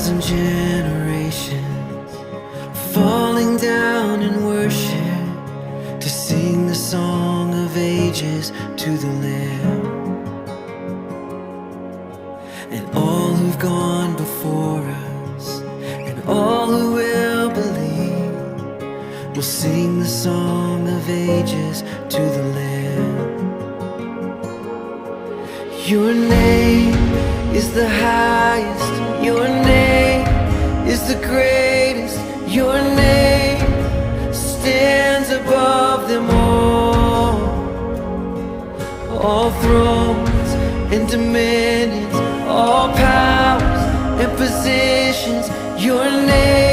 1,000 generations falling down in worship to sing the song of ages to the Lamb. And all who've gone before us and all who will believe will sing the song of ages to the Lamb. Your name is the highest, your name is the greatest, your name stands above them all thrones and dominions, all powers and positions, your name